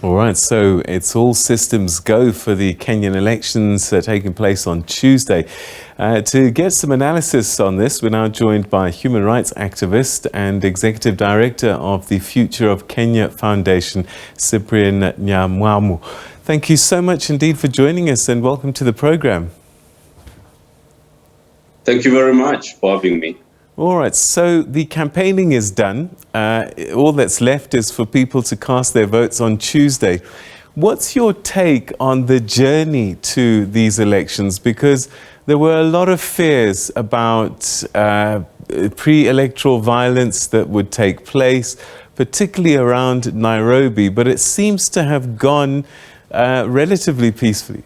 All right, so it's all systems go for the Kenyan elections taking place on Tuesday. To get some analysis on this, we're now joined by human rights activist and executive director of the Future of Kenya Foundation, Cyprian Nyamwamu. Thank you so much indeed for joining us and welcome to the program. Thank you very much for having me. All right, so the campaigning is done. All that's left is for people to cast their votes on Tuesday. What's your take on the journey to these elections? Because there were a lot of fears about pre-electoral violence that would take place, particularly around Nairobi, but it seems to have gone relatively peacefully.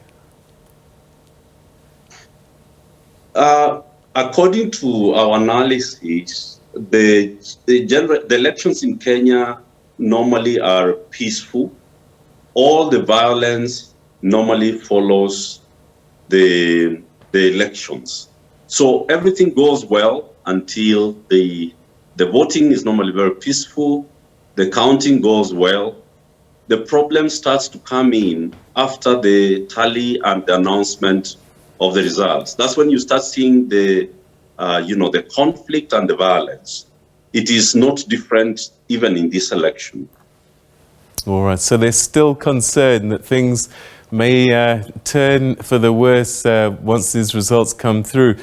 According to our analysis, the elections in Kenya normally are peaceful. All the violence normally follows the elections. So everything goes well until the voting is normally very peaceful. The counting goes well. The problem starts to come in after the tally and the announcement of the results. That's when you start seeing the conflict and the violence. It is not different even in this election. All right, so there's still concern that things may turn for the worse once these results come through.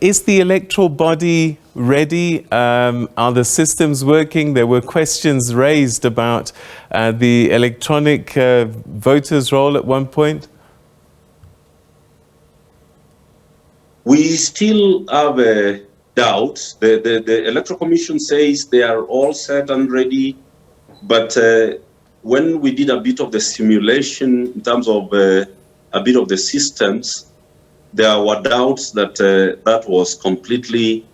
Is the electoral body ready? Are the systems working? There were questions raised about the electronic voters' roll at one point. We still have doubts. The Electoral Commission says they are all set and ready, but when we did a bit of the simulation in terms of a bit of the systems, there were doubts that that was completely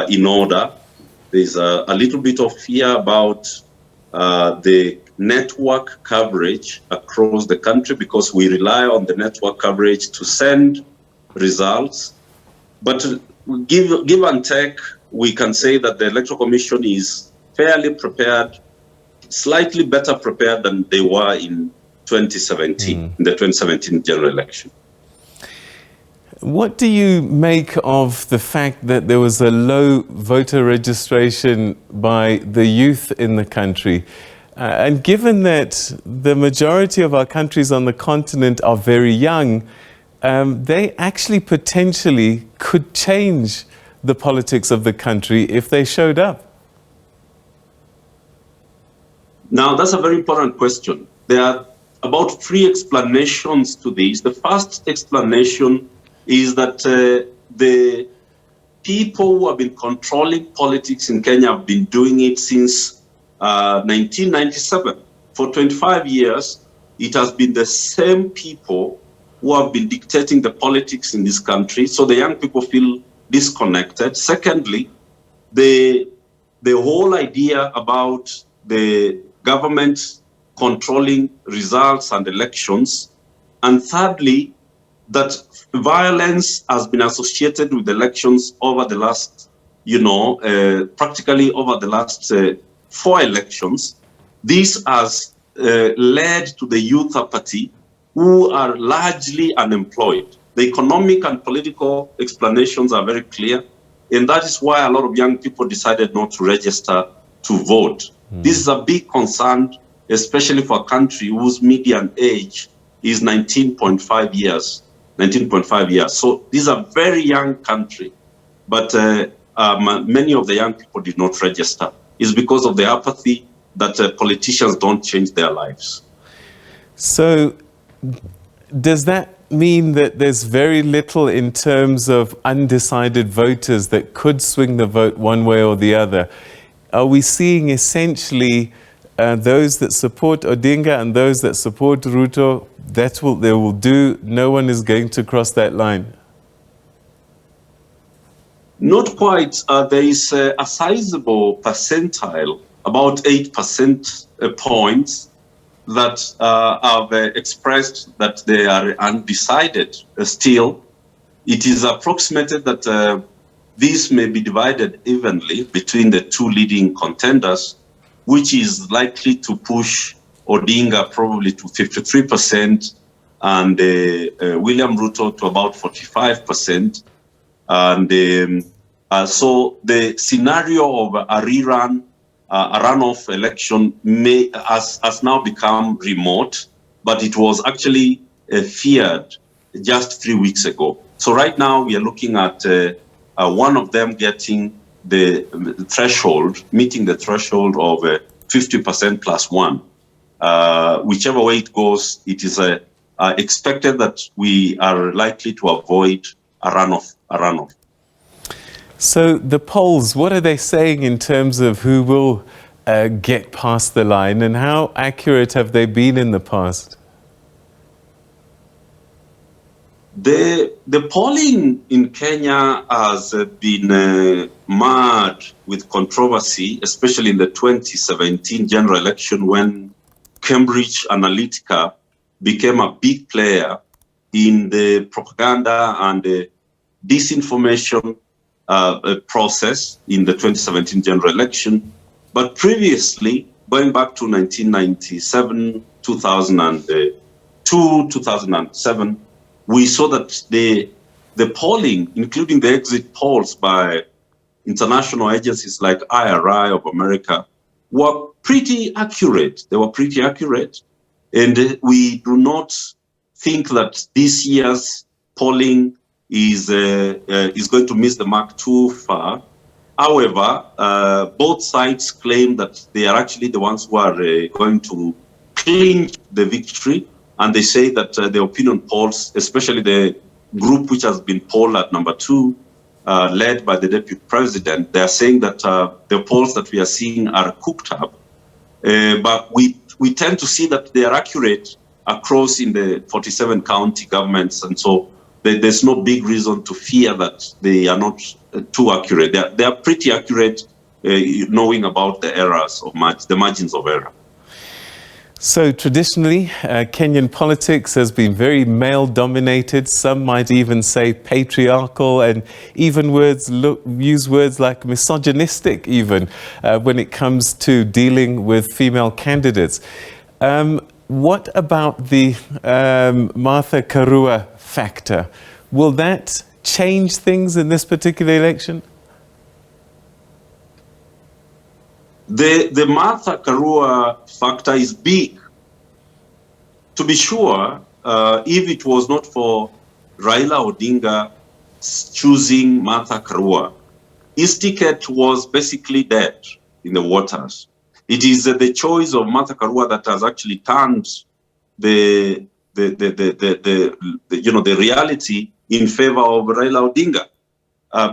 in order. There's a little bit of fear about the network coverage across the country because we rely on the network coverage to send results. But give and take, we can say that the Electoral Commission is fairly prepared, slightly better prepared than they were in 2017, in the 2017 general election. What do you make of the fact that there was a low voter registration by the youth in the country? And given that the majority of our countries on the continent are very young, they actually potentially could change the politics of the country if they showed up. Now, that's a very important question. There are about 3 explanations to this. The first explanation is that the people who have been controlling politics in Kenya have been doing it since 1997. For 25 years, it has been the same people who have been dictating the politics in this country, so the young people feel disconnected. Secondly, the whole idea about the government controlling results and elections. And thirdly, that violence has been associated with elections over the last, practically over the last 4 elections. This has led to the youth apathy, who are largely unemployed. The economic and political explanations are very clear, and that is why a lot of young people decided not to register to vote. This is a big concern, especially for a country whose median age is 19.5 years. 19.5 years. So this is a very young country, but many of the young people did not register. It's because of the apathy that politicians don't change their lives. So does that mean that there's very little in terms of undecided voters that could swing the vote one way or the other? Are we seeing essentially those that support Odinga and those that support Ruto, that's what they will do? No one is going to cross that line? Not quite. There is a sizable percentile, about 8% points, that have expressed that they are undecided still. It is approximated that this may be divided evenly between the 2 leading contenders, which is likely to push Odinga probably to 53%, and William Ruto to about 45%. And so the scenario of a rerun, a runoff election has now become remote, but it was actually feared just 3 weeks ago. So right now we are looking at one of them getting the threshold, meeting the threshold of 50% plus one. Whichever way it goes, it is expected that we are likely to avoid a runoff. So the polls, what are they saying in terms of who will get past the line, and how accurate have they been in the past? The polling in Kenya has been marred with controversy, especially in the 2017 general election when Cambridge Analytica became a big player in the propaganda and the disinformation process in the 2017 general election. But previously, going back to 1997, 2002, 2007, we saw that the polling, including the exit polls by international agencies like IRI of America, were pretty accurate. They were pretty accurate. And we do not think that this year's polling is going to miss the mark too far. However, both sides claim that they are actually the ones who are going to clinch the victory. And they say that the opinion polls, especially the group which has been polled at number 2, led by the deputy president, they are saying that the polls that we are seeing are cooked up. But we tend to see that they are accurate across in the 47 county governments. And so there's no big reason to fear that they are not too accurate. They are pretty accurate, knowing about the errors of the margins of error. So traditionally, Kenyan politics has been very male-dominated. Some might even say patriarchal, and even use words like misogynistic even when it comes to dealing with female candidates. What about the Martha Karua factor? Will that change things in this particular election? The Martha Karua factor is big. To be sure, if it was not for Raila Odinga choosing Martha Karua, his ticket was basically dead in the waters. It is the choice of Martha Karua that has actually turned the reality in favor of Raila Odinga.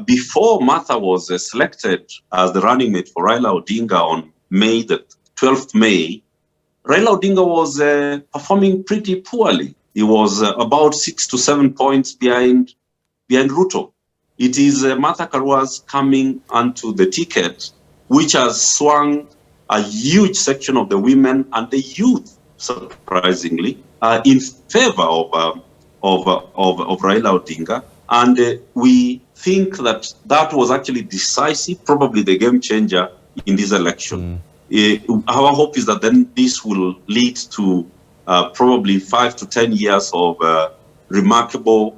Before Martha was selected as the running mate for Raila Odinga on May the 12th May, Raila Odinga was performing pretty poorly. He was about 6 to 7 points behind Ruto. It is Martha Karua's coming onto the ticket, which has swung a huge section of the women and the youth, surprisingly, in favor of Raila Odinga. And we think that was actually decisive, probably the game changer in this election. Our hope is that then this will lead to probably 5 to 10 years of remarkable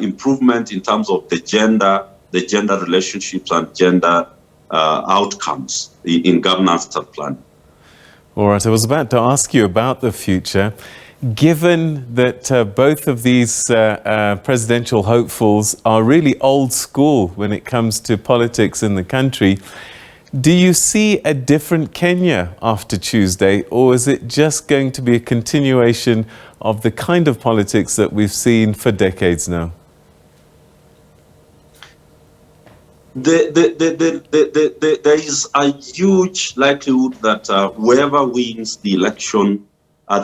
improvement in terms of the gender relationships and gender outcomes in governance and planning. All right, I was about to ask you about the future. Given that both of these presidential hopefuls are really old school when it comes to politics in the country, do you see a different Kenya after Tuesday, or is it just going to be a continuation of the kind of politics that we've seen for decades now? There is a huge likelihood that whoever wins the election,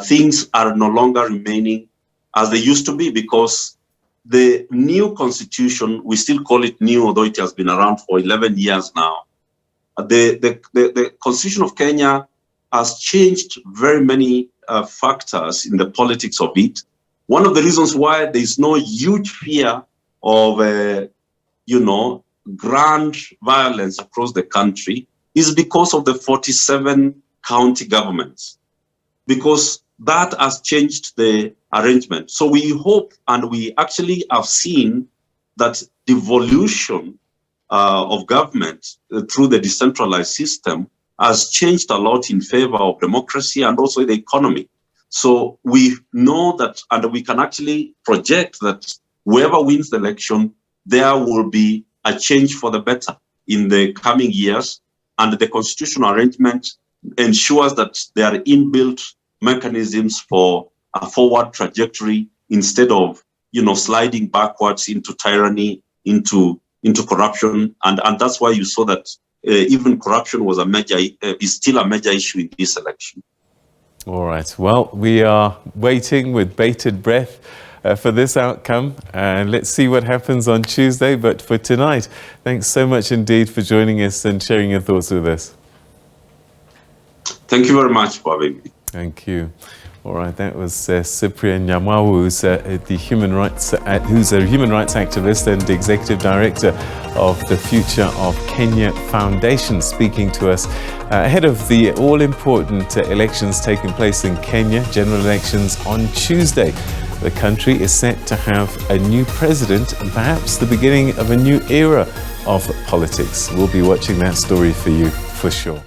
things are no longer remaining as they used to be, because the new constitution, we still call it new, although it has been around for 11 years now. The constitution of Kenya has changed very many factors in the politics of it. One of the reasons why there is no huge fear of, grand violence across the country is because of the 47 county governments. because that has changed the arrangement. So we hope, and we actually have seen that devolution of government through the decentralized system has changed a lot in favor of democracy and also the economy. So we know that, and we can actually project that whoever wins the election, there will be a change for the better in the coming years. And the constitutional arrangement ensures that there are inbuilt mechanisms for a forward trajectory instead of, sliding backwards into tyranny, into corruption. And that's why you saw that even corruption was is still a major issue in this election. All right. Well, we are waiting with bated breath for this outcome, and let's see what happens on Tuesday. But for tonight, thanks so much indeed for joining us and sharing your thoughts with us. Thank you very much for having me. Thank you. All right, that was Cyprian Nyamwamu, who's a human rights activist and executive director of the Future of Kenya Foundation, speaking to us ahead of the all-important elections taking place in Kenya, general elections on Tuesday. The country is set to have a new president and perhaps the beginning of a new era of politics. We'll be watching that story for you for sure.